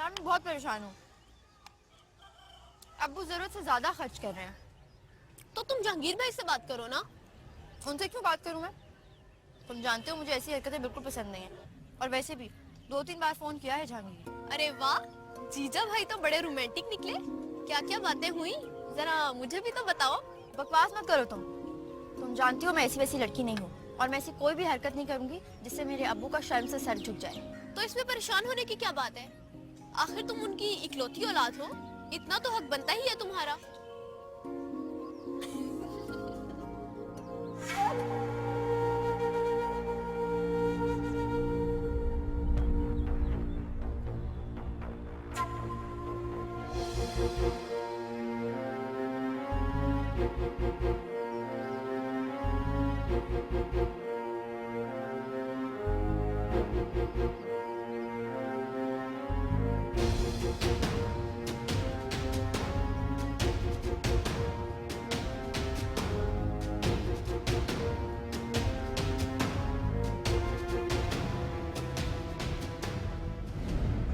यार मैं बहुत परेशान हूँ। अब्बू जरूरत से ज्यादा खर्च कर रहे हैं। तो तुम जहांगीर भाई से बात करो ना। उनसे क्यों बात करूँ मैं? तुम जानते हो मुझे ऐसी हरकतें बिल्कुल पसंद नहीं है। और वैसे भी 2-3 बार फोन किया है जहांगीर। अरे वाह, जीजा भाई तो बड़े रोमांटिक निकले। क्या क्या बातें हुई, जरा मुझे भी तो बताओ। बकवास मत करो तुम जानती हो मैं ऐसी वैसी लड़की नहीं हूँ, और मैं ऐसी कोई भी हरकत नहीं करूंगी जिससे मेरे अब्बू का शर्म से सर झुक जाए। तो इसमें परेशान होने की क्या बात है? आखिर तुम उनकी इकलौती औलाद हो, इतना तो हक बनता ही है तुम्हारा।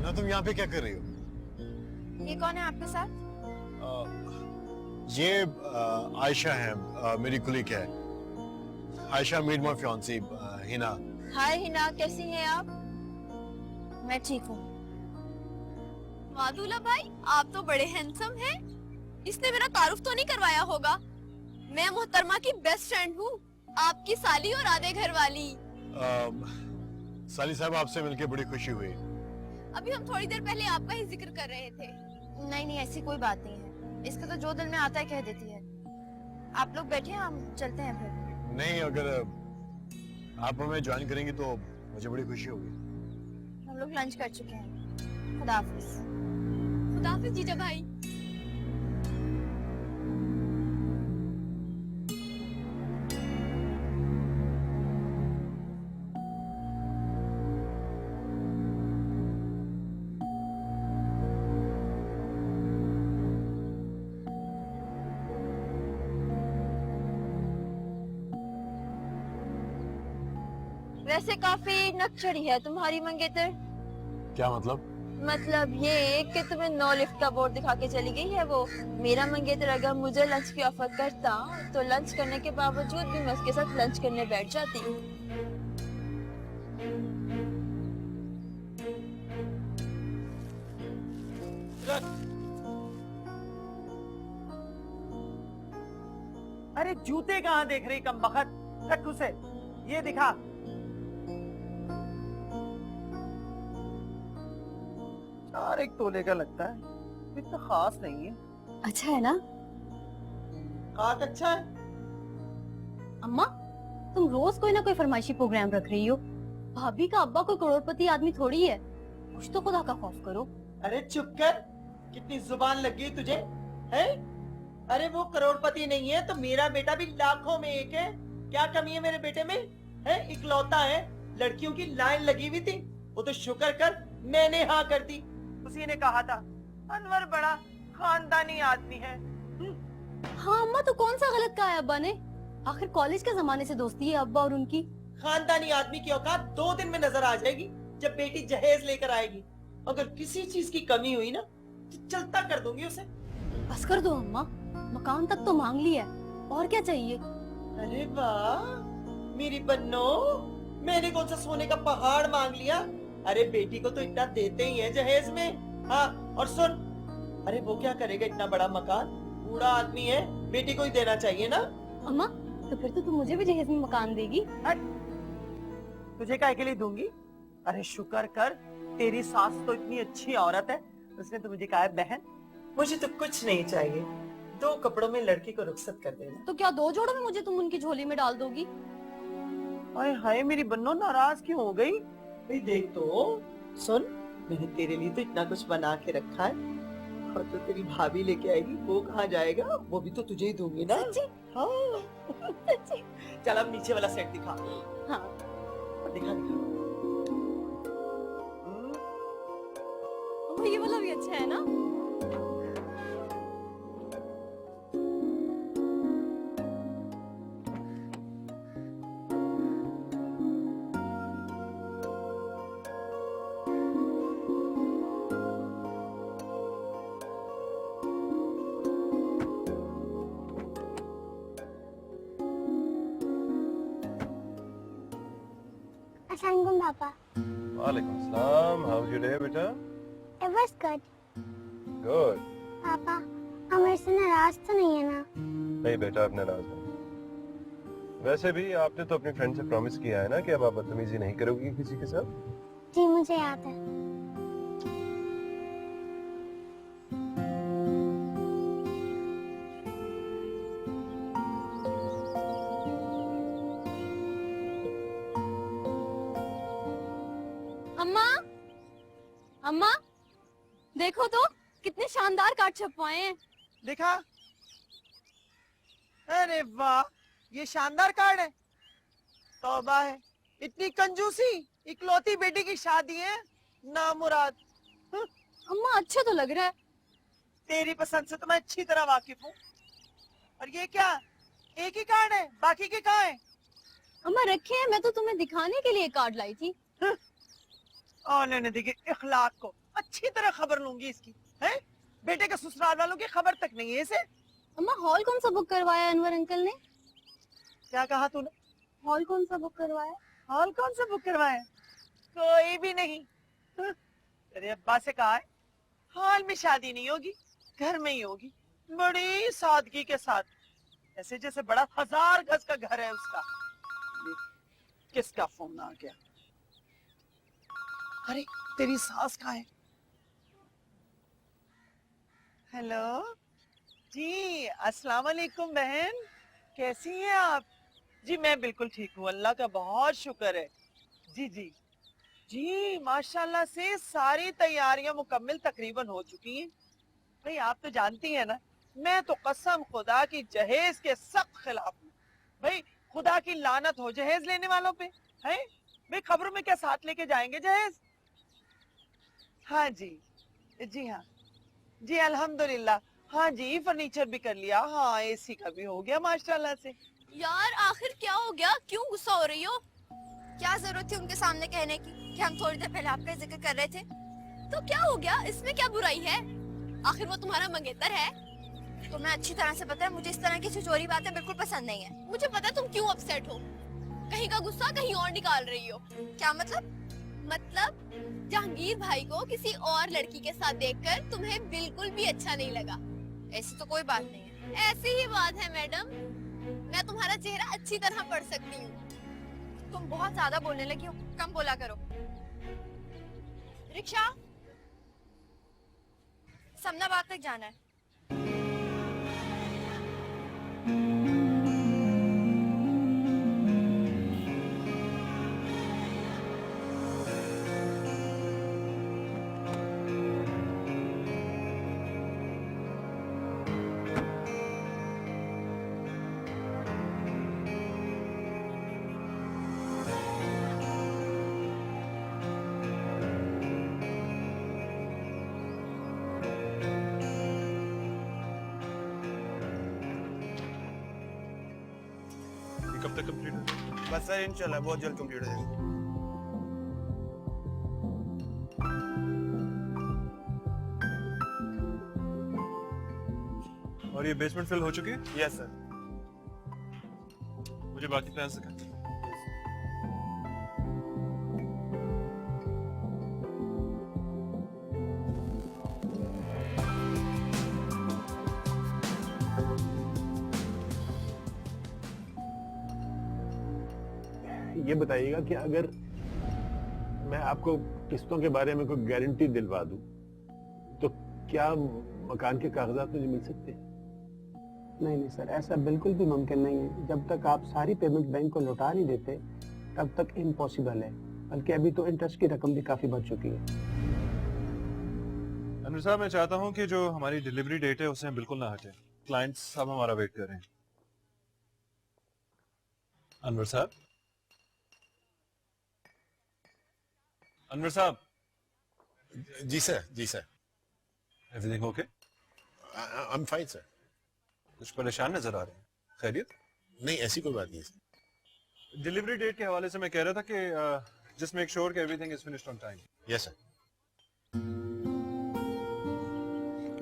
ना तुम यहाँ पे क्या कर रही हो? ये कौन है आपके साथ? ये आयशा है, मेरी कुलीग है। Ayesha meet my fiancee Hina. Hi Hina, कैसी हैं आप? मैं ठीक हूँ। वादुला भाई, आप तो बड़े हैंडसम हैं। इसने मेरा तारुफ तो नहीं करवाया होगा? मैं मोहतरमा की बेस्ट फ्रेंड हूँ, आपकी साली और आधे घर वाली। साली साहब, आपसे मिलके बड़ी खुशी हुई। अभी हम थोड़ी देर पहले आपका ही जिक्र कर रहे थे। नहीं नहीं, ऐसी कोई बात नहीं है। इसका तो जो दिल में आता है कह देती है। आप लोग बैठिए, हम चलते हैं फिर। नहीं, अगर आप हमें ज्वाइन करेंगी तो मुझे बड़ी खुशी होगी। हम लोग लंच कर चुके हैं। खुदा हाफिज। खुदा हाफिज जीजा भाई। वैसे काफी नक चढ़ी है तुम्हारी मंगेतर। क्या मतलब? मतलब ये कि तुम्हें नो लिफ्ट का बोर्ड दिखा के चली गई है वो। मेरा मंगेतर अगर मुझे लंच की ऑफर करता तो लंच करने के बावजूद भी मैं उसके साथ लंच करने बैठ जाती। अरे जूते कहाँ देख रही कमबख्त, रख उसे। ये दिखा। चार एक तोले का लगता है, इतना खास नहीं है। अच्छा है ना? खास अच्छा है। अम्मा, तुम रोज कोई ना कोई फरमाइशी प्रोग्राम रख रही हो। भाभी का अब्बा कोई करोड़पति आदमी थोड़ी है। कुछ तो खुदा का खौफ करो। अरे चुप कर, कितनी जुबान लग गई तुझे, है? अरे वो करोड़पति नहीं है तो मेरा बेटा भी लाखों में एक है। क्या कमी है मेरे बेटे में? है इकलौता है, लड़कियों की लाइन लगी हुई थी। वो तो शुक्र कर मैंने हाँ कर दी। उसी ने कहा था अनवर बड़ा खानदानी आदमी है। हाँ अम्मा, तो कौन सा गलत कहा है अब्बा ने? आखिर कॉलेज के जमाने से दोस्ती है अब्बा और उनकी। खानदानी आदमी की औकात 2 दिन में नजर आ जाएगी जब बेटी जहेज लेकर आएगी। अगर किसी चीज की कमी हुई ना तो चलता कर दूंगी उसे। बस कर दो अम्मा, मकान तक तो मांग लिया है, और क्या चाहिए? अरे वाह मेरी बन्नो, मैंने कौन सा सोने का पहाड़ मांग लिया। अरे बेटी को तो इतना देते ही है जहेज में। हाँ और सुन, अरे वो क्या करेगा इतना बड़ा मकान, बूढ़ा आदमी है, बेटी को ही देना चाहिए ना। अम्मा, तो फिर तो तुम मुझे भी जहेज में मकान देगी। तुझे काय के लिए दूंगी? अरे शुक्र कर, तेरी सास तो इतनी अच्छी औरत है, उसने तो मुझे कहा है बहन मुझे तो कुछ नहीं चाहिए, 2 कपड़ों में लड़की को रुखसत कर देना। तो क्या 2 जोड़ों में मुझे तुम उनकी झोली में डाल दोगी? हाय हाय मेरी बन्नो, नाराज क्यों हो गई? भाई देख तो, सुन, मैंने तेरे लिए तो इतना कुछ बना के रखा है, और तो तेरी भाभी लेके आएगी, वो कहाँ जाएगा? वो भी तो तुझे ही दूंगी ना। सच्ची? हाँ। सच्ची? चल अब नीचे वाला सेट दिखा। हाँ। दिखा दिखा। अम्मा, ये वाला भी अच्छा है ना? Assalamualaikum, Papa. वालेकुम सलाम। हाउ वाज योर डे बेटा? It was good. गुड। पापा, हम मेरे से नाराज तो नहीं है ना? नहीं बेटा, अब नाराज नहीं। वैसे भी आपने तो अपनी फ्रेंड से प्रॉमिस किया है ना कि अब आप बदतमीजी नहीं करोगी किसी के साथ। जी मुझे याद है। अम्मा, अम्मा, देखो तो कितने शानदार कार्ड छपवाए हैं। देखा? अरे वाह, ये शानदार कार्ड है। तौबा है, इतनी कंजूसी, इकलौती बेटी की शादी है ना मुराद। अम्मा अच्छा तो लग रहा है। तेरी पसंद से तो मैं अच्छी तरह वाकिफ हूँ। और ये क्या, एक ही कार्ड है, बाकी के कहाँ है? अम्मा रखे हैं, मैं तो तुम्हें दिखाने के लिए कार्ड लाई थी। और लेने देगी इखलाक को, अच्छी तरह खबर लूंगी इसकी। हैं? बेटे के ससुराल वालों की खबर तक नहीं है इसे। अम्मा हॉल कौन सा बुक करवाया अनवर अंकल ने? क्या कहा तूने? हॉल कौन सा बुक करवाया? हॉल कौन सा बुक करवाया? कोई भी नहीं। तेरे अब्बा से कहा है हॉल में शादी नहीं होगी, घर में ही होगी, बड़ी सादगी के साथ, ऐसे जैसे बड़ा 1000 गज का घर है उसका। ये किसका फोन आ गया? अरे तेरी सास कहाँ है? हेलो जी, अस्सलाम वालेकुम बहन, कैसी हैं आप? जी मैं बिल्कुल ठीक हूँ, अल्लाह का बहुत शुक्र है। जी जी जी, माशाल्लाह से सारी तैयारियां मुकम्मल तकरीबन हो चुकी हैं। भाई आप तो जानती हैं ना, मैं तो कसम खुदा की जहेज के सख्त खिलाफ हूँ। भाई खुदा की लानत हो जहेज लेने वालों पे। है भाई, खबरों में क्या साथ लेके जाएंगे जहेज? हाँ जी, जी हाँ जी, अल्हम्दुलिल्लाह। हाँ जी, फर्नीचर भी कर लिया, हाँ एसी का भी हो गया माशाल्लाह से। यार आखिर क्या हो गया, क्यों गुस्सा हो रही हो? क्या जरूरत थी उनके सामने कहने की कि हम थोड़ी देर पहले आपका जिक्र कर रहे थे? तो क्या हो गया, इसमें क्या बुराई है? आखिर वो तुम्हारा मंगेतर है। तुम्हें अच्छी तरह से पता है मुझे इस तरह की छिछोरी बातें बिल्कुल पसंद नहीं है। मुझे पता है तुम क्यों अपसेट हो, कहीं का गुस्सा कहीं और निकाल रही हो। क्या मतलब? जहांगीर भाई को किसी और लड़की के साथ देखकर तुम्हें बिल्कुल भी अच्छा नहीं लगा। ऐसी तो कोई बात नहीं है। ऐसी ही बात है मैडम, मैं तुम्हारा चेहरा अच्छी तरह पढ़ सकती हूँ। तुम बहुत ज्यादा बोलने लगी हो, कम बोला करो। रिक्शा, समनाबाद तक जाना है। कब तक कंप्लीट होगा? बस सर इंशाल्लाह बहुत जल्द कंप्लीट हो जाएगा। और ये बेसमेंट फिल हो चुकी है? Yes sir. मुझे बाकी प्लान दिखा। ये बताइएगा कि अगर मैं आपको किस्तों के बारे में कोई गारंटी दिलवा दूं तो क्या मकान के कागजात मुझे मिल सकते हैं? नहीं नहीं सर, ऐसा बिल्कुल भी मुमकिन नहीं है। जब तक आप सारी पेमेंट बैंक को लौटा नहीं देते तब तक इम्पॉसिबल है। बल्कि अभी तो इंटरेस्ट की रकम भी काफी बढ़ चुकी है। अनवर साहब, मैं चाहता हूं कि जो हमारी डिलीवरी डेट है उससे हम बिल्कुल ना हटें। क्लाइंट्स सब हमारा वेट कर रहे हैं। अनवर साहब, अनवर साहब। जी सर, जी sir. Everything okay? I am fine sir. कुछ परेशान नजर आ रहे हैं, खैरियत? नहीं, ऐसी कोई बात नहीं सर। डिलीवरी डेट के हवाले से मैं कह रहा था कि जस्ट मेक श्योर कि everything is finished on time. Yes sir.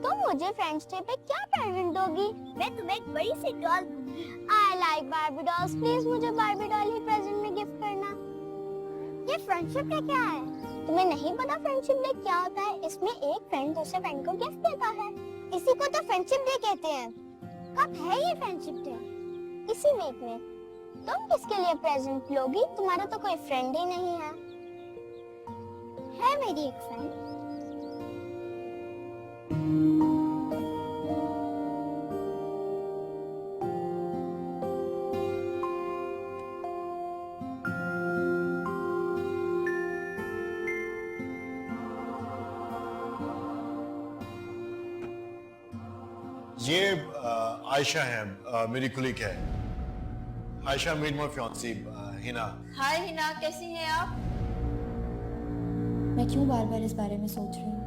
तुम मुझे फ्रेंड्स डे पे क्या प्रेजेंट दोगी? मैं तुम्हें एक बड़ी सी डॉल दूंगी। I like Barbie dolls, please मुझे बार्बी डॉल ही प्रेजेंट में गिफ्ट करना। ये फ्रेंडशिप डे क्या है? तुम्हें नहीं पता फ्रेंडशिप डे क्या होता है? इसमें एक फ्रेंड दूसरे फ्रेंड को गिफ्ट देता है। इसी को तो फ्रेंडशिप डे कहते हैं। कब है ये फ्रेंडशिप डे? इसी वीक में। तुम किसके लिए प्रेजेंट लोगी? तुम्हारा तो कोई फ्रेंड ही नहीं है। है मेरी एक फ्रेंड। ये आयशा है, मेरी कुलीग है। Ayesha meet my fiancee Hina. Hi Hina, कैसी हैं आप? मैं क्यों बार बार इस बारे में सोच रही हूँ?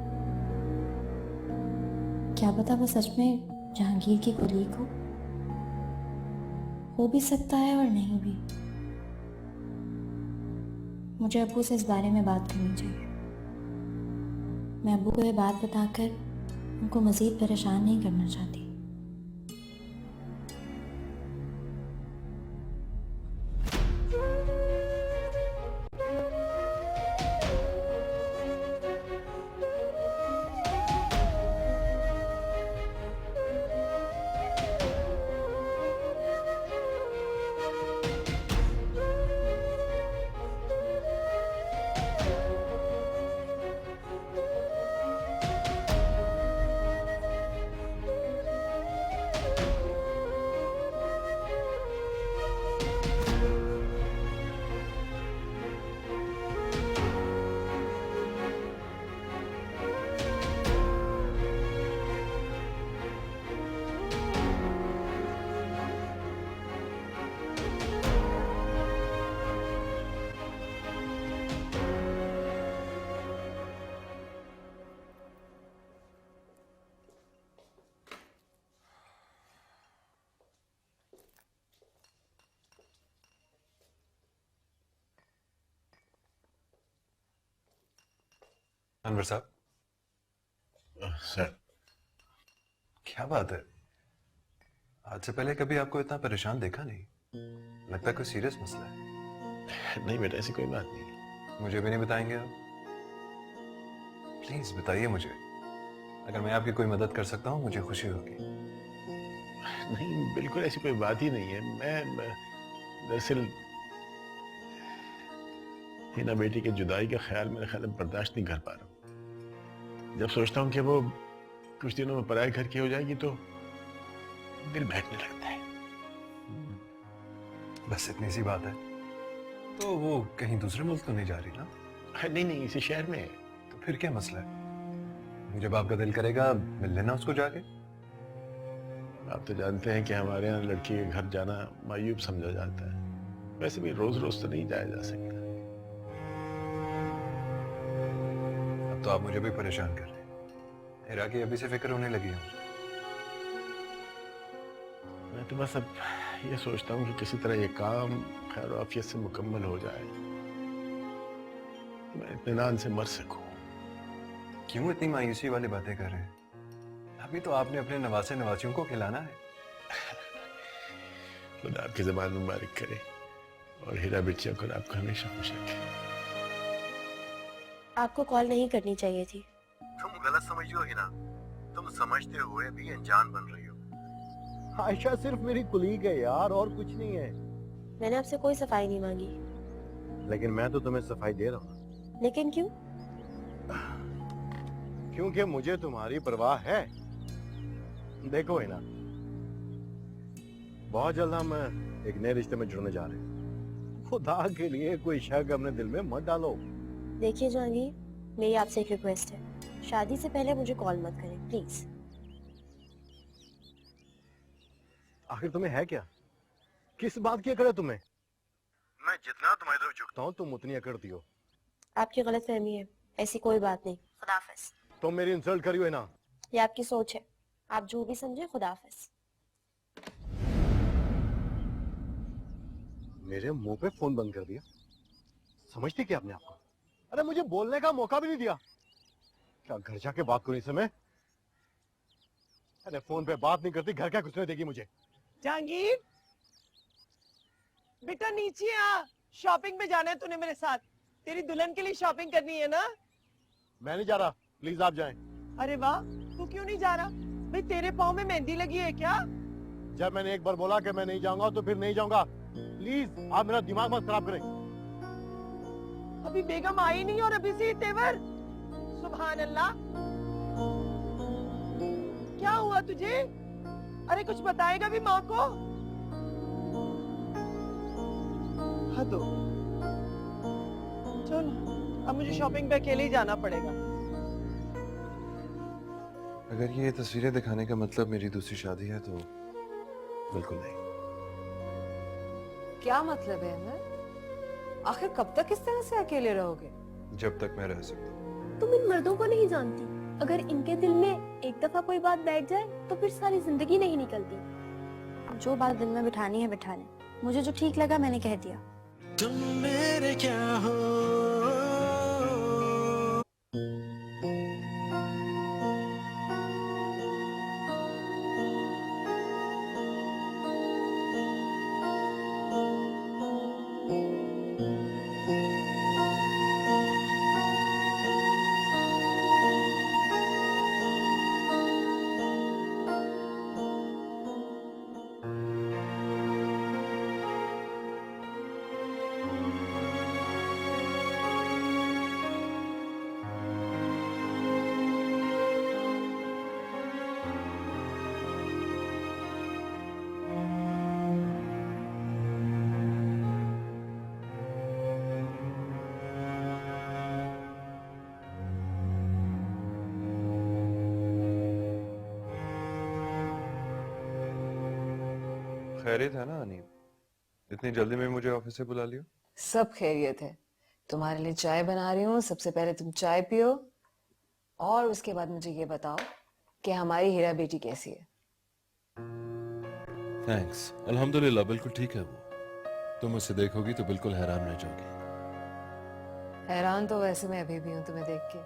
क्या पता वो सच में जहांगीर की कुलीग हो भी सकता है और नहीं भी। मुझे अब्बू से इस बारे में बात करनी चाहिए। मैं अब्बू को ये बात बताकर उनको मजीद परेशान नहीं करना चाहती। अनवर साहब, सर, क्या बात है? आज से पहले कभी आपको इतना परेशान देखा नहीं। लगता है कोई सीरियस मसला है। नहीं बेटा, ऐसी कोई बात नहीं। मुझे भी नहीं बताएंगे आप? प्लीज बताइए मुझे। अगर मैं आपकी कोई मदद कर सकता हूँ मुझे खुशी होगी। नहीं, बिल्कुल ऐसी कोई बात ही नहीं है। मैं दरअसल हिना बेटी के जुदाई का ख्याल मेरे ख्याल में बर्दाश्त नहीं कर पा रहा हूँ। जब सोचता हूँ कि वो कुछ दिनों में पराए घर की हो जाएगी तो दिल बैठने लगता है। बस इतनी सी बात है। तो वो कहीं दूसरे मुल्क तो नहीं जा रही ना? नहीं नहीं, इसी शहर में है। तो फिर क्या मसला है? जब आपका दिल करेगा मिल लेना उसको जाके। आप तो जानते हैं कि हमारे यहाँ लड़की के घर जाना मायूब समझा जाता है। वैसे भी रोज रोज तो नहीं जाया जा सकता। अब तो आप मुझे भी परेशान कर रहे हैं। हिरा की अभी से फिक्र होने लगी है मुझे। मैं तो बस अब ये सोचता हूँ कि किसी तरह ये काम खैर और आफियत से मुकम्मल हो जाए, मैं इत्मीनान से मर सकूं। क्यों इतनी मायूसी वाली बातें कर रहे हैं? अभी तो आपने अपने नवासे नवासियों को खिलाना है। खुदा आपकी ज़बान मुबारक करे और हीरा बिटिया को आपको हमेशा खुश रखे। आपको कॉल नहीं करनी चाहिए थी। तुम गलत समझ रही हो हिना। तुम समझते हुए भी अनजान बन रही हो। आयशा सिर्फ मेरी कुलीग है यार, और कुछ नहीं है। मैंने आपसे कोई सफाई नहीं मांगी। लेकिन मैं तो तुम्हें सफाई दे रहा हूँ। लेकिन क्यों? क्योंकि मुझे तुम्हारी परवाह है। देखो हिना, बहुत जल्द हम एक नए रिश्ते में जुड़ने जा रहे हैं। खुदा के लिए कोई शक अपने दिल में मत डालो। देखिए जहांगीर, मेरी आपसे एक रिक्वेस्ट है। शादी से पहले मुझे कॉल मत करें प्लीज। आखिर तुम्हें है क्या? किस बात की अकड़ है तुम्हें? मैं जितना तुम्हारी तरफ झुकता हूँ तुम उतनी अकड़ती हो। आपकी गलत फहमी है, ऐसी कोई बात नहीं। खुदाफिज। तुम मेरी इंसल्ट करी हो ना? ये आपकी सोच है, आप जो भी समझे। खुदाफिज। मेरे मुंह पे फोन बंद कर दिया। समझती क्या अपने आप को? अरे मुझे बोलने का मौका भी नहीं दिया। क्या घर जाके बात करूं इस समय? अरे फोन पे बात नहीं करती, घर क्या घुसने देगी मुझे? जहांगीर बेटा नीचे आ, शॉपिंग पे जाना है तूने मेरे साथ। तेरी दुल्हन के लिए शॉपिंग करनी है ना? मैं नहीं जा रहा, प्लीज आप जाएं। अरे वाह, तू क्यों नहीं जा रहा? भाई तेरे पाँव में मेहंदी लगी है क्या? जब मैंने एक बार बोला कि मैं नहीं जाऊंगा तो फिर नहीं जाऊंगा। प्लीज आप मेरा दिमाग मत खराब करें। अभी बेगम आई नहीं और अभी से ये तेवर। सुभान अल्लाह। क्या हुआ तुझे? अरे कुछ बताएगा भी माँ को? हाँ तो चल, अब मुझे शॉपिंग पे अकेले ही जाना पड़ेगा। अगर ये तस्वीरें दिखाने का मतलब मेरी दूसरी शादी है तो बिल्कुल नहीं। क्या मतलब है अमर? आखिर कब तक इस तरह से अकेले रहोगे? जब तक मैं रह सकता हूँ। तुम इन मर्दों को नहीं जानती, अगर इनके दिल में एक दफा कोई बात बैठ जाए तो फिर सारी जिंदगी नहीं निकलती। जो बात दिल में बिठानी है बिठा ले। मुझे जो ठीक लगा मैंने कह दिया। तुम मेरे क्या हो? खैरियत है ना अनीब? इतनी जल्दी में मुझे ऑफिस से बुला लियो? सब खैरियत है। तुम्हारे लिए चाय बना रही हूँ। सबसे पहले तुम चाय पियो और उसके बाद मुझे ये बताओ कि हमारी हीरा बेटी कैसी है। थैंक्स, अल्हम्दुलिल्लाह बिल्कुल ठीक है वो। तुम उसे देखोगी तो बिल्कुल हैरान रह जाओगी। हैरान तो वैसे मैं अभी भी हूँ तुम्हें देख के।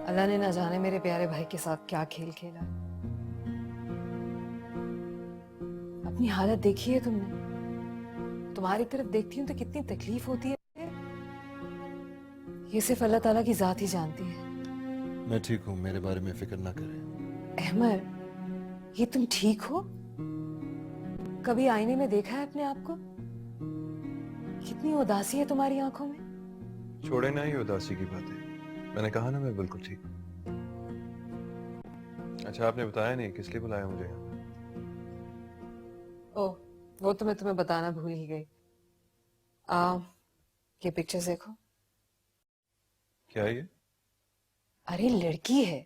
अल्लाह ने ना जाने मेरे प्यारे भाई के साथ क्या खेल खेला। अपनी हालत देखी है तुमने? तुम्हारी तरफ देखती हूँ तो कितनी तकलीफ होती है। ये सिर्फ अल्लाह ताला की जात ही जानती है। मैं ठीक हूँ, मेरे बारे में फिक्र ना करें। अहमर, ये तुम ठीक हो? कभी आईने में देखा है अपने आप को? कितनी उदासी है तुम्हारी आंखों में। छोड़े ना ही उदासी की बातें। मैंने कहा ना मैं बिल्कुल ठीक हूँ। अच्छा आपने बताया नहीं किस लिए बुलाया मुझे यहाँ? ओह, वो तो मैं तुम्हें बताना भूल ही गई। ये पिक्चर्स देखो। क्या ये? अरे लड़की है,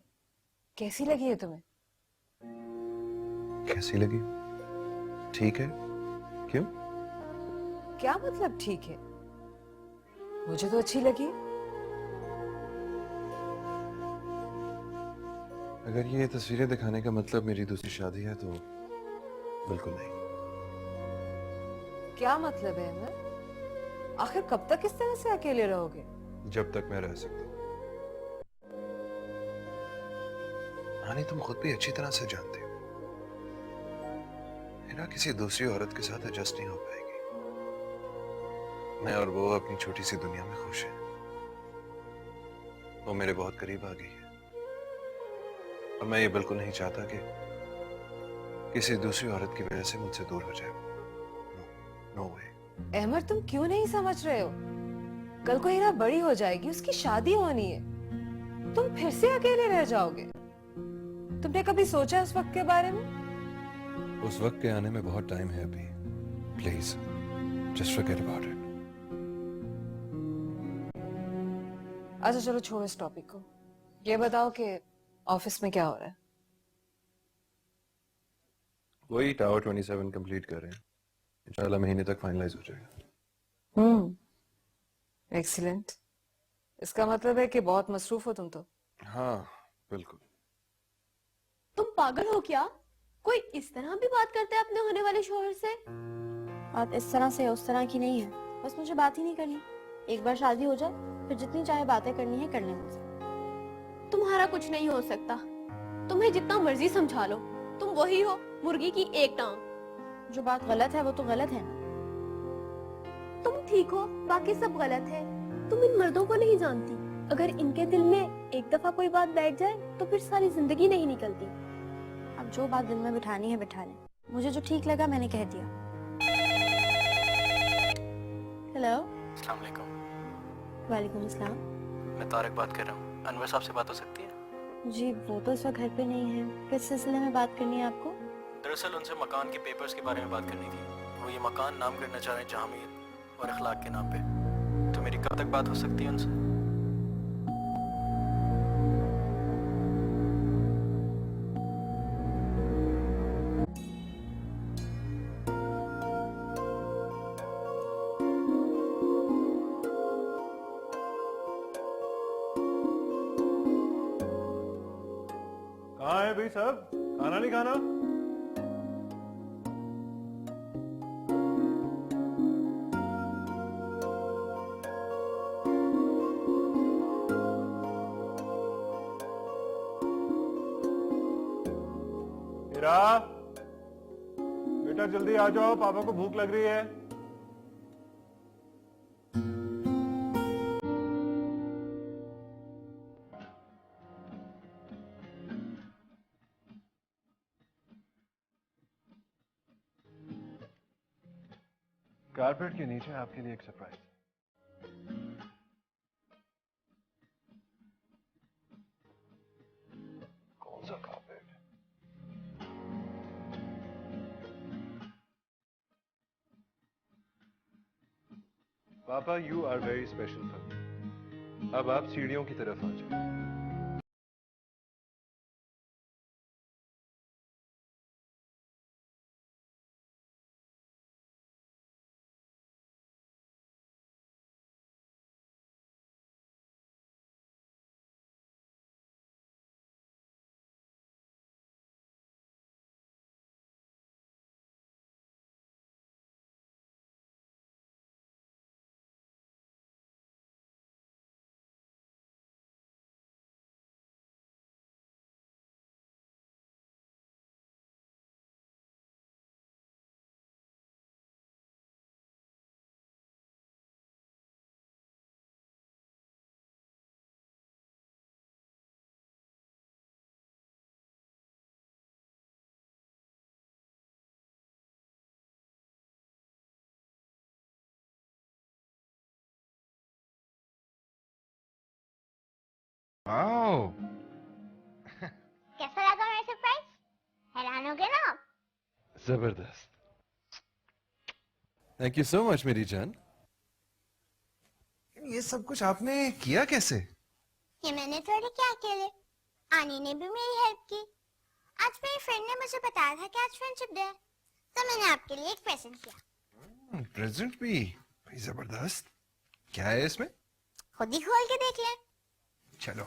कैसी लगी है तुम्हें? कैसी लगी? ठीक है। क्यों? क्या मतलब ठीक है? मुझे तो अच्छी लगी। अगर ये तस्वीरें दिखाने का मतलब मेरी दूसरी शादी है तो बिल्कुल नहीं। क्या मतलब है अमर? आखिर कब तक इस तरह से अकेले रहोगे? जब तक मैं रह सकता हूँ। हानी तुम खुद भी अच्छी तरह से जानते हो मेरा किसी दूसरी औरत के साथ एडजस्ट नहीं हो पाएगी। मैं और वो अपनी छोटी सी दुनिया में खुश हैं। वो मेरे बहुत करीब आ गई है और मैं ये बिल्कुल नहीं चाहता कि किसी दूसरी औरत की वजह से मुझसे दूर हो जाए। नो वे। अहमर तुम क्यों नहीं समझ रहे हो? कल को हीरा बड़ी हो जाएगी, उसकी शादी होनी है, तुम फिर से अकेले रह जाओगे। तुमने कभी सोचा उस वक्त के बारे में? उस वक्त के आने में बहुत टाइम है अभी। Please just forget about it. अच्छा चलो छोड़ो इस टॉपिक को। ये बताओ कि ऑफिस में क्या हो रहा है? वही टावर 27 कंप्लीट कर रहे हैं। इंशाल्लाह महीने तक फाइनलाइज हो जाएगा। एक्सीलेंट। इसका मतलब है कि बहुत मसरूफ हो तुम तो। हाँ बिल्कुल। तुम पागल हो क्या? कोई इस तरह भी बात करता है अपने होने वाले शौहर से? बात इस तरह से उस तरह की नहीं है, बस मुझे बात ही नहीं करनी। एक बार शादी हो जाए फिर जितनी चाहे बातें करनी है कर ले मुझसे। तुम्हारा कुछ नहीं हो सकता, तुम्हें जितना मर्जी समझा लो, तुम वही हो मुर्गी की एक टांग। जो बात गलत है वो तो गलत है ना। तुम ठीक हो, बाकी सब गलत है। तुम इन मर्दों को नहीं जानती। अगर इनके दिल में एक दफा कोई बात बैठ जाए तो फिर सारी जिंदगी नहीं निकलती। अब जो बात दिल में बिठानी है बिठा लें। मुझे जो ठीक लगा मैंने कह दिया। हेलो। अस्सलाम वालेकुम। वालेकुम अस्सलाम। मैं तारिक बात कर रहा हूँ। अनवर साहब से बात हो सकती है? जी वो तो इस वक्त घर पे नहीं है। किस सिलसिले में बात करनी है आपको? दरअसल उनसे मकान के पेपर्स के बारे में बात करनी थी। वो ये मकान नाम करना चाह रहे हैं जहांगीर और अखलाक के नाम पे। तो मेरी कब तक बात हो सकती है उनसे? कहाँ है भाई साहब, खाना नहीं खाना? हीरा, बेटा जल्दी आ जाओ, पापा को भूख लग रही है। कारपेट के नीचे आपके लिए एक सरप्राइज। कौन सा कारपेट? पापा, you are very special for me. अब आप सीढ़ियों की तरफ आ जाओ। वाओ, कैसा लगा मेरा सरप्राइज? हैरान हो गए ना आप? जबरदस्त। थैंक यू सो मच मेरी जान। ये सब कुछ आपने किया कैसे? ये मैंने थोड़ी क्या अकेले, आनी ने भी मेरी हेल्प की। आज मेरी फ्रेंड ने मुझे बताया था कि आज फ्रेंडशिप डे है, तो मैंने आपके लिए एक प्रेजेंट किया। प्रेजेंट भी? भाई जबरदस्त। क्या है इसमें? खुद ही खोल के देख ले। चलो।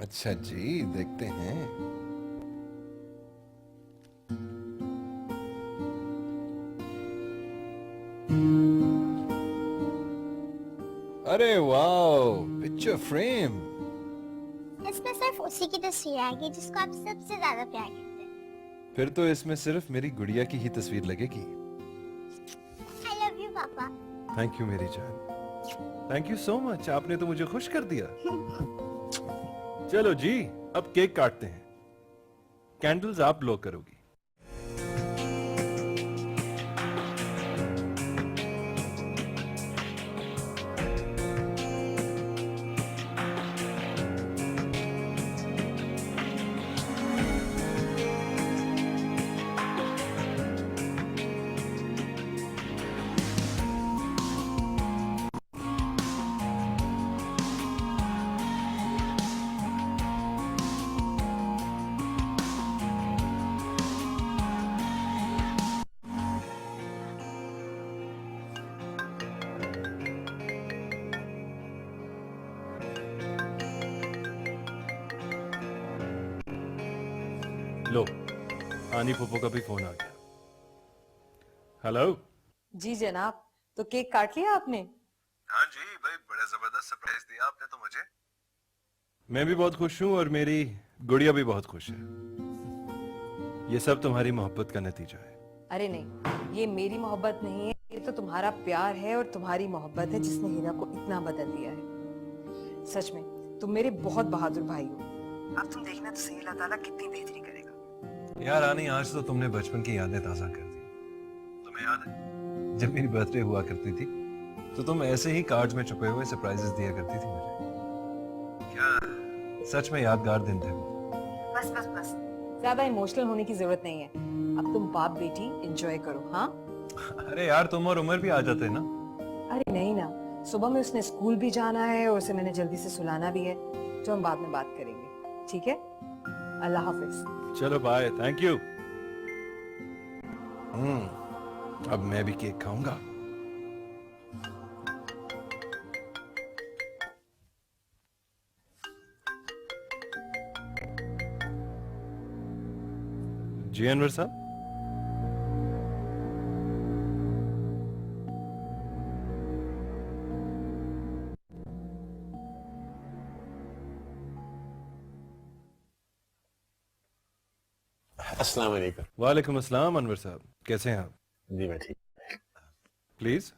अच्छा जी, देखते हैं। अरे वाओ, पिक्चर फ्रेम। इसमें सिर्फ उसी की तस्वीर आएगी जिसको आप सबसे ज्यादा प्यार करते हैं। फिर तो इसमें सिर्फ मेरी गुड़िया की ही तस्वीर लगेगी। I love you, पापा। थैंक यू मेरी जान। थैंक यू सो मच, आपने तो मुझे खुश कर दिया। चलो जी, अब केक काटते हैं। कैंडल्स आप ब्लो करोगी। लो, आनी फूफो का भी फोन आ गया। हेलो जी जनाब, तो केक काट लिया आपने? हाँ जी भाई, बड़ा जबरदस्त सरप्राइज दिया आपने तो मुझे। मैं भी बहुत खुश हूँ और मेरी गुड़िया भी बहुत खुश है। ये सब तुम्हारी मोहब्बत का नतीजा है। अरे नहीं, ये मेरी मोहब्बत नहीं है, ये तो तुम्हारा प्यार है और तुम्हारी मोहब्बत है जिसने हीरा को इतना बदल दिया है। सच में तुम मेरे बहुत बहादुर भाई हो। अब तुम देखना तो सही, अल्लाह ताला कितनी बेहतरी करेगा। यार रानी, आज तो तुमने बचपन की यादें ताजा कर दी। तुम्हें याद है जब मेरी बर्थडे हुआ करती थी तो तुम ऐसे ही कार्ड्स में छुपे हुए सरप्राइजेस दिया करती थी मुझे। क्या सच में यादगार दिन थे वो। बस बस बस, ज्यादा इमोशनल होने की जरूरत नहीं है। अब तुम बाप बेटी एंजॉय करो। हाँ अरे यार, तुम और उमर भी आ जाते ना। अरे नहीं ना, सुबह में उसने स्कूल भी जाना है और उसे मैंने जल्दी से सुलाना भी है, तो हम बाद में बात करेंगे, ठीक है? अल्लाह हाफिज। चलो बाय, थैंक यू। अब मैं भी केक खाऊंगा। जी अनवर साहब। अस्सलाम वालेकुम। वालेकुम अस्सलाम अनवर साहब, कैसे हैं आप? जी मैं ठीक। प्लीज।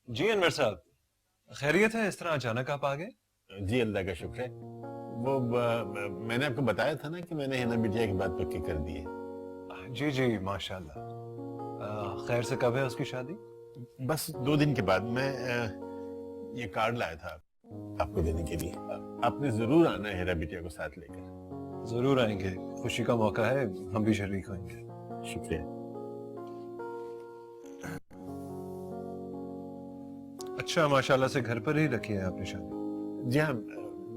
जी अनवर साहब, खैरियत है? इस तरह अचानक आप आ गए? जी अल्लाह का शुक्र है। वो मैंने आपको बताया था ना कि मैंने हिना बिटिया की बात पक्की कर दी है। जी जी माशाल्लाह। खैर से कब है उसकी शादी? बस 2 दिन के बाद। मैं ये कार्ड लाया था आपको देने के लिए। आपने जरूर आना है हिना बिटिया को साथ लेकर। जरूर आएंगे, खुशी का मौका है, हम भी शरीक होंगे। शुक्रिया। अच्छा, माशाल्लाह से घर पर ही रखी है आपने शादी? जी हाँ,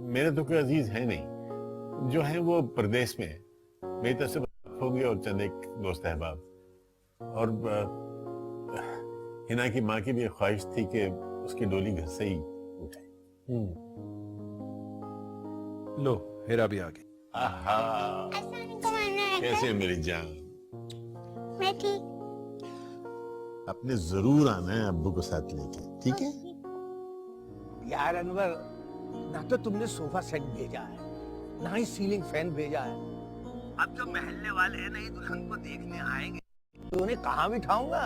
मेरे तो कोई अजीज है नहीं, जो है वो प्रदेश में है। मेरी तरफ से होंगे और चंद एक दोस्त अहबाब। और हिना की माँ की भी एक ख्वाहिश थी कि उसकी डोली घर से ही उठे। लो, हिरा भी आ गई। आहा, कैसे मेरी जान? मैं ठीक। आपने जरूर आना है अब्बू को साथ लेके, ठीक है? यार अनवर, ना तो तुमने सोफा सेट भेजा है, ना ही सीलिंग फैन भेजा है। अब जो महल्ले वाले हैं नहीं दुल्हन को देखने आएंगे तो उन्हें कहाँ बिठाऊंगा?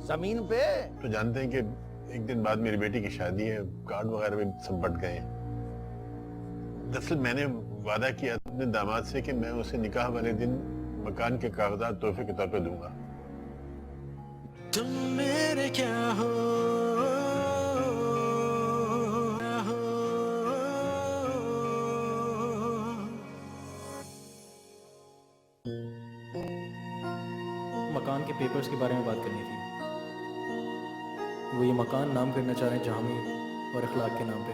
जमीन पे? तो जानते हैं कि एक दिन बाद मेरी बेटी की शादी है, कार्ड वगैरह भी सब बट गए हैं। दरअसल मैंने वादा किया अपने दामाद से कि मैं उसे निकाह वाले दिन मकान के कागजात तोहफे के तौर पे दूंगा। तुम मेरे क्या हो, मकान के पेपर्स के बारे में बात करनी थी। वो ये मकान नाम करना चाह रहे हैं जहामी और अखलाक के नाम पे।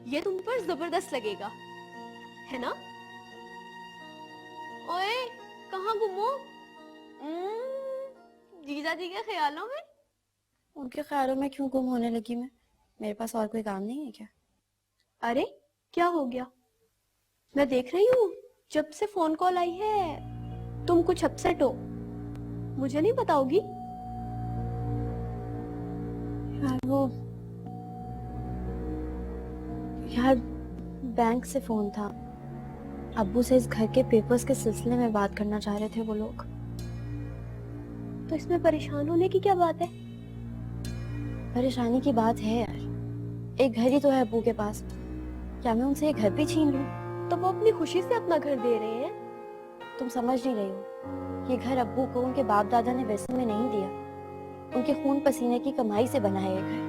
ये तुम पर जबरदस्त लगेगा, है ना? ओए, कहाँ गुमो? जीजा जी के ख्यालों में? उनके ख्यालों में क्यों गुम होने लगी मैं? मेरे पास और कोई काम नहीं है क्या? अरे क्या हो गया? मैं देख रही हूँ जब से फोन कॉल आई है तुम कुछ अपसेट हो। मुझे नहीं बताओगी? यार बैंक से फोन था, अब्बू से इस घर के पेपर्स के सिलसिले में बात करना चाह रहे थे वो लोग। तो इसमें परेशान होने की क्या बात है? परेशानी की बात है यार, एक घर ही तो है अब्बू के पास, क्या मैं उनसे ये घर भी छीन लूं? तो वो अपनी खुशी से अपना घर दे रहे हैं। तुम समझ नहीं रही हो, ये घर अब्बू को उनके बाप दादा ने वैसे में नहीं दिया, उनके खून पसीने की कमाई से बना है ये घर।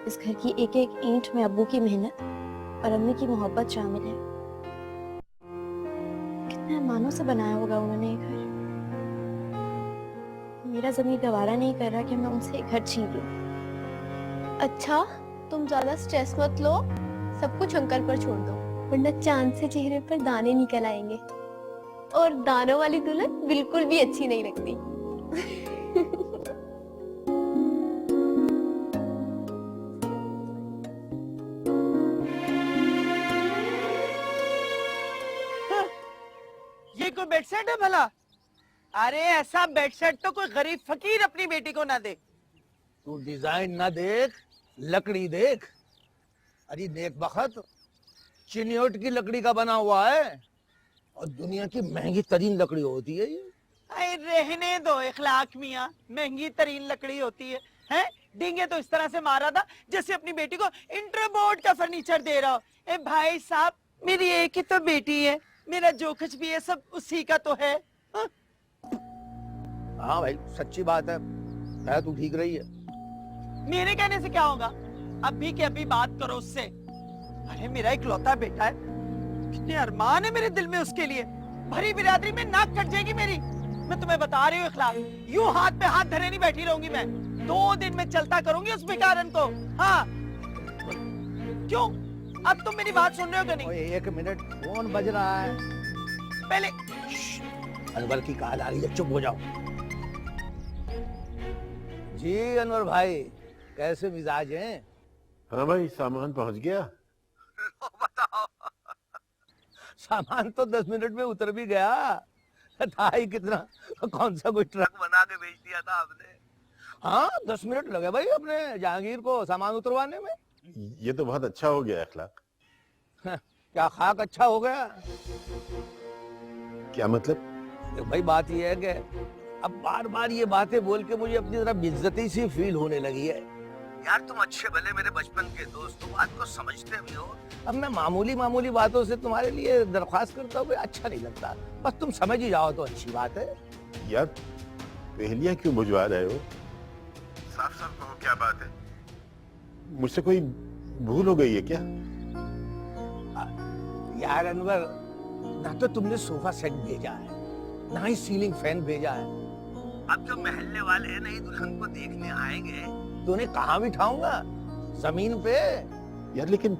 इस घर की एक एक ईंट में अब्बू की मेहनत और अम्मी की मोहब्बत शामिल है। कितने अरमानों से बनाया होगा उन्होंने ये घर। मेरा ज़मीर गवारा नहीं कर रहा कि मैं उनसे ये घर छीन लूं। अच्छा, तुम ज्यादा स्ट्रेस मत लो, सब कुछ अंकल पर छोड़ दो, वरना चांद से चेहरे पर दाने निकल आएंगे और दानों वाली दुल्हन बिल्कुल भी अच्छी नहीं लगती। ये कोई बेडसेट है भला? अरे ऐसा बेडसेट तो कोई गरीब फकीर अपनी बेटी को ना दे। तू डिजाइन ना देख, लकड़ी देख। अरे नेक बखत, चिन्योट की लकड़ी का बना हुआ है और दुनिया की महंगी तरीन लकड़ी होती है ये। अरे रहने दो इखलाक मियाँ, महंगी तरीन लकड़ी होती है। हैं डींगे तो इस तरह से मारा था जैसे अपनी बेटी को इंटरबोर्ड का फर्नीचर दे रहा हो। ए भाई साहब, मेरी एक ही तो बेटी है, मेरा जो कुछ भी है सब उसी का तो है। हाँ भाई सच्ची बात है तू ठीक रही है। मेरे कहने से क्या होगा, अभी के अभी बात करो उससे। अरे मेरा इकलौता बेटा है, कितने अरमान है मेरे दिल में उसके लिए। भरी बिरादरी में नाक कट जाएगी मेरी। मैं तुम्हें बता रही हूँ इखलाक, यूं हाथ पे हाथ धरे नहीं बैठी रहूंगी मैं। 2 दिन में चलता करूंगी उस बेकारन को। हाँ क्यों, अब तुम मेरी बात सुन रहे हो कि नहीं? ओए 1 मिनट, फोन बज रहा है। पहले अनवर की कॉल आ रही है, चुप हो जाओ। जी अनवर भाई, कैसे मिजाज हैं? हाँ भाई, सामान पहुंच गया। बताओ सामान तो 10 मिनट में उतर भी गया था ही कितना। कौन सा कोई ट्रक बना के भेज दिया था आपने? हाँ 10 मिनट लगे भाई अपने जहांगीर को सामान उतरवाने में। ये तो बहुत अच्छा हो गया अखलाक। क्या खाक अच्छा हो गया? क्या मतलब? देखो भाई बात ये है कि अब बार बार ये बातें बोल के मुझे अपनी तरफ बेइज्जती सी फील होने लगी है। यार तुम अच्छे भले मेरे बचपन के दोस्त हो, बात को समझते भी हो। अब मैं मामूली मामूली बातों से तुम्हारे लिए दरख्वास्त करता हूँ, अच्छा नहीं लगता। बस तुम समझ ही जाओ तो अच्छी बात है। यार पहेलियां क्यों बुझवा रहे हो? साफ साफ कहो क्या बात है। मुझसे कोई भूल हो गई है क्या? यार अनवर, ना तो तुमने सोफा सेट भेजा है, ना ही सीलिंग फैन भेजा है। अब जो महल्ले वाले हैं नई दुल्हन को देखने आएंगे तो उन्हें कहाँ बिठाऊंगा? जमीन पे? यार लेकिन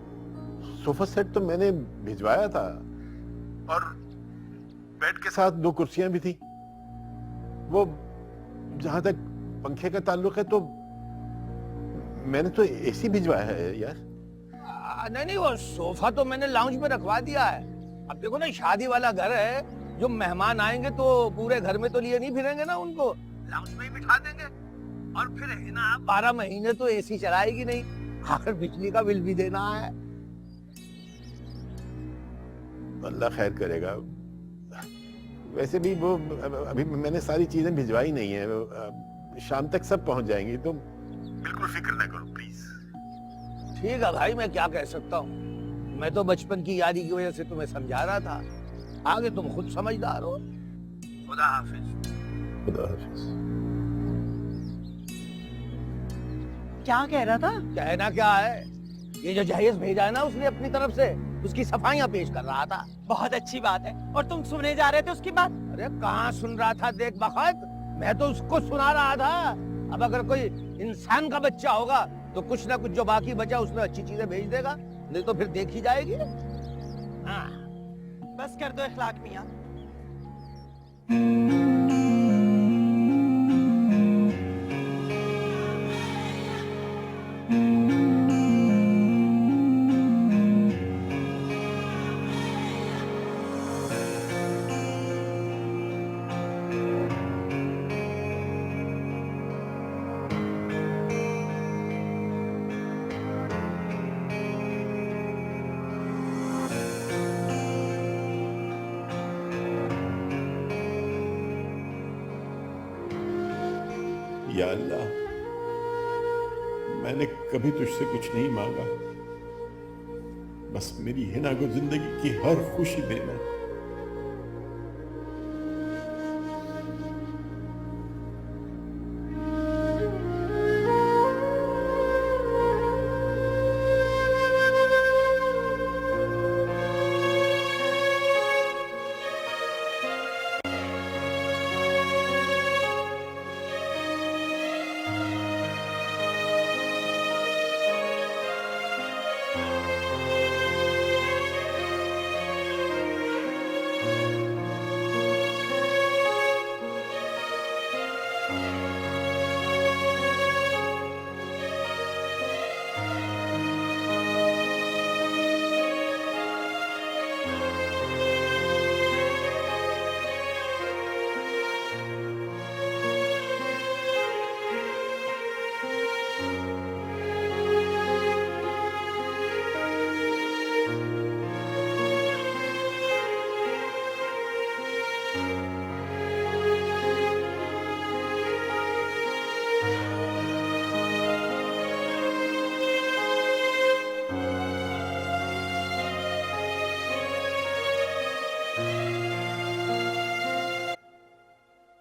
सोफा सेट तो मैंने भिजवाया था और बेड के साथ 2 कुर्सियां भी थी। वो जहां तक पंखे का ताल्लुक है तो मैंने तो एसी भिजवाया है यार। नहीं, वो सोफा तो मैंने लाउंज में रखवा दिया है। अब देखो ना, शादी वाला घर है, जो मेहमान आएंगे तो पूरे घर में तो लिए नहीं फिरेंगे ना, उनको लाउंज में ही बिठा देंगे। और फिर है ना 12 महीने तो एसी चलाएगी नहीं, आखिर बिजली का बिल भी देना है। अल्लाह खैर करेगा। वैसे भी वो अभी मैंने सारी चीजें भिजवाई नहीं है, शाम तक सब पहुंच जाएंगी, तो बिल्कुल फिक्र ना करो प्लीज। ठीक है भाई, मैं क्या कह सकता हूँ। मैं तो बचपन की यारी की वजह से तुम्हें समझा रहा था, आगे तुम खुद समझदार हो। खुदा हाफिज। खुदा हाफिज। क्या कह रहा था? कहना क्या है, ये जो जहेज भेजा है ना उसने अपनी तरफ से, उसकी सफाइयां पेश कर रहा था। बहुत अच्छी बात है। और तुम सुनने जा रहे थे उसकी बात? अरे कहाँ सुन रहा था देख बखत, मैं तो उसको सुना रहा था। अब अगर कोई इंसान का बच्चा होगा तो कुछ ना कुछ जो बाकी बचा उसमें अच्छी चीजें भेज देगा, नहीं तो फिर देखी जाएगी। हाँ बस कर दो इखलाक मियाँ। या अल्लाह, मैंने कभी तुझसे कुछ नहीं मांगा, बस मेरी हिना को जिंदगी की हर खुशी देना।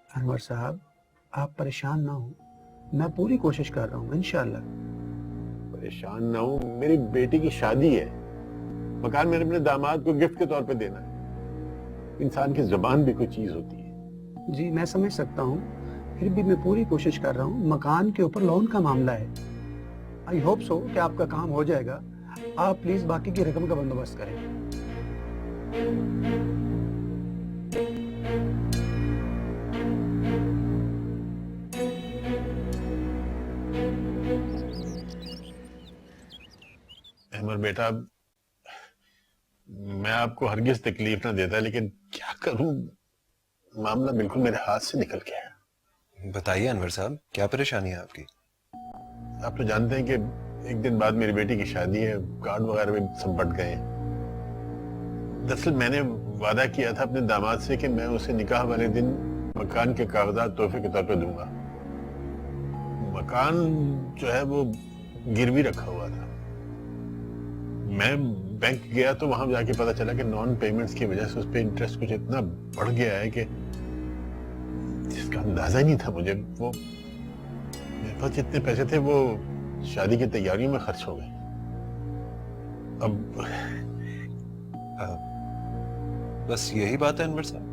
अनवर साहब, आप परेशान ना हो, मैं पूरी कोशिश कर रहा हूँ इंशाल्लाह। परेशान ना हो, मेरी बेटी की शादी है, मकान मैंने अपने दामाद को गिफ्ट के तौर पे देना है। इंसान की जुबान भी कोई चीज होती है। जी मैं समझ सकता हूँ, फिर भी मैं पूरी कोशिश कर रहा हूँ। मकान के ऊपर लोन का मामला है। आई होप सो कि आपका काम हो जाएगा। आप प्लीज बाकी की रकम का बंदोबस्त करें। अहमद बेटा, मैं आपको हरगिज तकलीफ ना देता, लेकिन क्या करूं, मामला बिल्कुल मेरे हाथ से निकल गया है। बताइए अनवर साहब, क्या परेशानी है आपकी? आप तो जानते हैं कि एक दिन बाद मेरी बेटी की शादी है, कार्ड वगैरह भी सब बट गए हैं। दरअसल मैंने वादा किया था अपने दामाद से कि मैं उसे निकाह वाले दिन मकान के कागजात तोहफे के तौर पे दूंगा। मकान जो है वो गिरवी रखा हुआ था। मैं बैंक गया तो वहां जाके पता चला कि नॉन पेमेंट्स की वजह से उस पर इंटरेस्ट कुछ इतना बढ़ गया है कि जिसका अंदाजा ही नहीं था मुझे। वो मेरे पास जितने पैसे थे वो शादी की तैयारियों में खर्च हो गए। अब बस यही बात है अनवर साहब?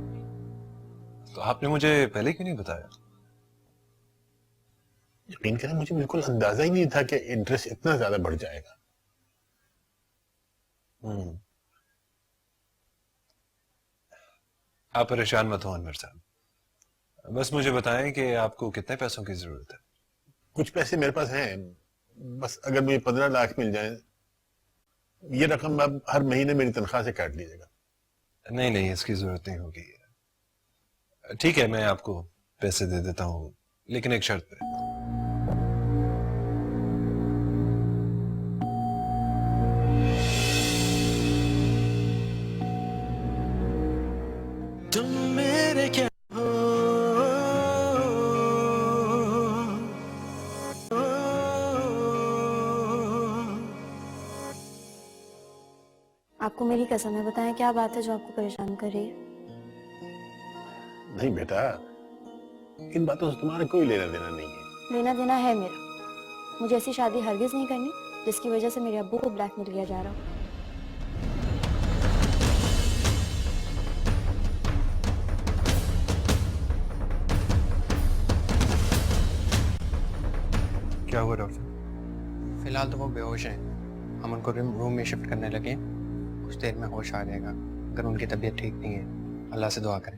तो आपने मुझे पहले क्यों नहीं बताया? यकीन करें, मुझे बिल्कुल अंदाजा ही नहीं था कि इंटरेस्ट इतना ज्यादा बढ़ जाएगा। आप परेशान मत हो अनवर साहब, बस मुझे बताएं कि आपको कितने पैसों की जरूरत है। कुछ पैसे मेरे पास हैं, बस अगर मुझे 15 लाख मिल जाए, ये रकम आप हर महीने मेरी तनख्वाह से काट लीजिएगा। नहीं नहीं, इसकी जरूरत नहीं होगी। ठीक है, मैं आपको पैसे दे देता हूँ, लेकिन एक शर्त पे। तुम मेरे क्या हो, आपको मेरी कसम है, बताएं क्या बात है जो आपको परेशान कर रही है? नहीं बेटा, इन बातों से तुम्हारा कोई लेना देना नहीं है। लेना देना है मेरा। मुझे ऐसी शादी हरगिज नहीं करनी जिसकी वजह से मेरे अब्बू को ब्लैकमेल किया जा रहा हो। क्या हुआ डॉक्टर? फिलहाल तो वो बेहोश हैं। हम उनको रूम में शिफ्ट करने लगे, कुछ देर में होश आ जाएगा। अगर उनकी तबीयत ठीक नहीं है, अल्लाह से दुआ करें।